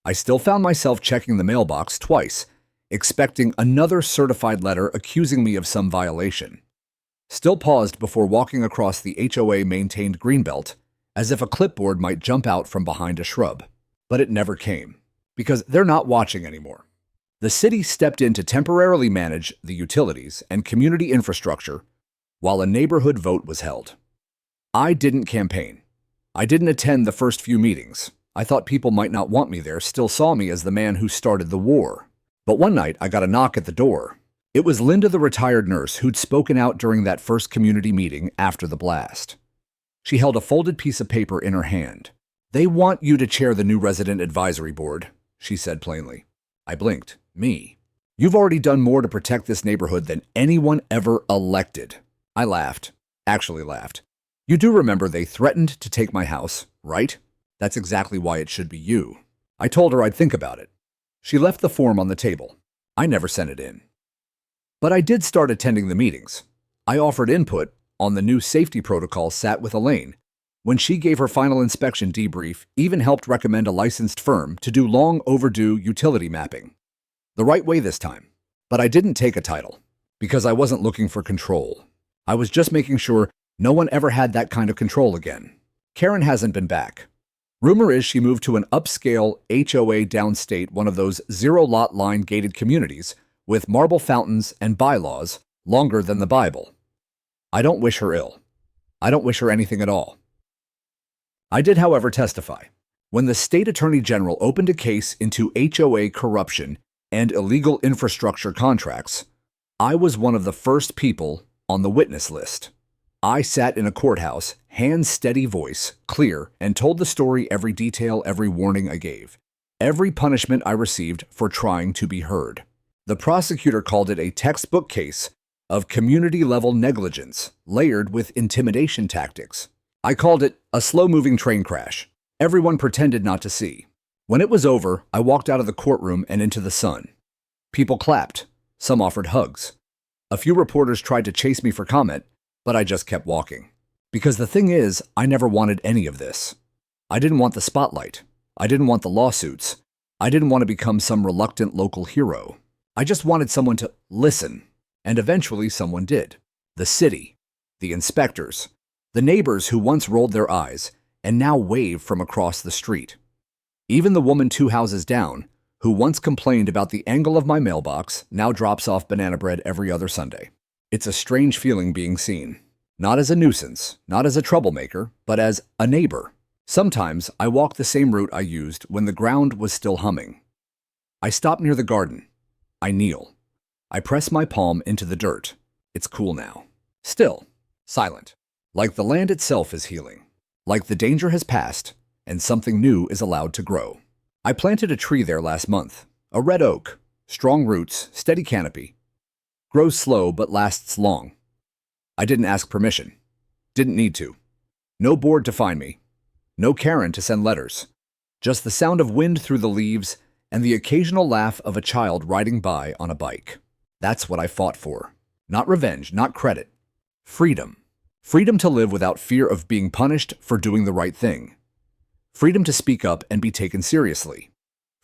I still found myself checking the mailbox twice, expecting another certified letter accusing me of some violation. Still paused before walking across the HOA-maintained greenbelt, as if a clipboard might jump out from behind a shrub. But it never came, because they're not watching anymore. The city stepped in to temporarily manage the utilities and community infrastructure while a neighborhood vote was held. I didn't campaign. I didn't attend the first few meetings. I thought people might not want me there, still saw me as the man who started the war. But one night, I got a knock at the door. It was Linda, the retired nurse who'd spoken out during that first community meeting after the blast. She held a folded piece of paper in her hand. "They want you to chair the new resident advisory board," she said plainly. I blinked. Me. "You've already done more to protect this neighborhood than anyone ever elected." I laughed. Actually laughed. "You do remember they threatened to take my house, right? That's exactly why it should be you." I told her I'd think about it. She left the form on the table. I never sent it in. But I did start attending the meetings. I offered input on the new safety protocol, sat with Elaine. When she gave her final inspection debrief, even helped recommend a licensed firm to do long overdue utility mapping. The right way this time. But I didn't take a title, because I wasn't looking for control. I was just making sure no one ever had that kind of control again. Karen hasn't been back. Rumor is she moved to an upscale HOA downstate, one of those zero-lot line gated communities with marble fountains and bylaws longer than the Bible. I don't wish her ill. I don't wish her anything at all. I did, however, testify. When the state attorney general opened a case into HOA corruption and illegal infrastructure contracts, I was one of the first people on the witness list. I sat in a courthouse, hand steady voice, clear, and told the story, every detail, every warning I gave, every punishment I received for trying to be heard. The prosecutor called it a textbook case of community-level negligence, layered with intimidation tactics. I called it a slow-moving train crash. Everyone pretended not to see. When it was over, I walked out of the courtroom and into the sun. People clapped. Some offered hugs. A few reporters tried to chase me for comment, but I just kept walking. Because the thing is, I never wanted any of this. I didn't want the spotlight. I didn't want the lawsuits. I didn't want to become some reluctant local hero. I just wanted someone to listen. And eventually someone did. The city, the inspectors, the neighbors who once rolled their eyes and now wave from across the street. Even the woman 2 houses down, who once complained about the angle of my mailbox, now drops off banana bread every other Sunday. It's a strange feeling being seen. Not as a nuisance, not as a troublemaker, but as a neighbor. Sometimes I walk the same route I used when the ground was still humming. I stop near the garden. I kneel. I press my palm into the dirt. It's cool now. Still, silent. Like the land itself is healing. Like the danger has passed, and something new is allowed to grow. I planted a tree there last month. A red oak. Strong roots, steady canopy. Grows slow but lasts long. I didn't ask permission. Didn't need to. No board to find me. No Karen to send letters. Just the sound of wind through the leaves and the occasional laugh of a child riding by on a bike. That's what I fought for. Not revenge, not credit. Freedom. Freedom to live without fear of being punished for doing the right thing. Freedom to speak up and be taken seriously.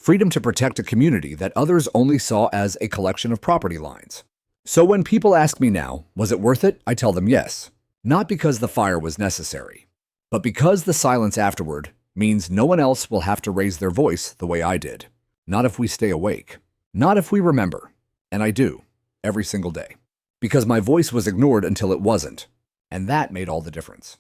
Freedom to protect a community that others only saw as a collection of property lines. So when people ask me now, was it worth it? I tell them yes. Not because the fire was necessary, but because the silence afterward means no one else will have to raise their voice the way I did. Not if we stay awake. Not if we remember. And I do, every single day. Because my voice was ignored until it wasn't. And that made all the difference.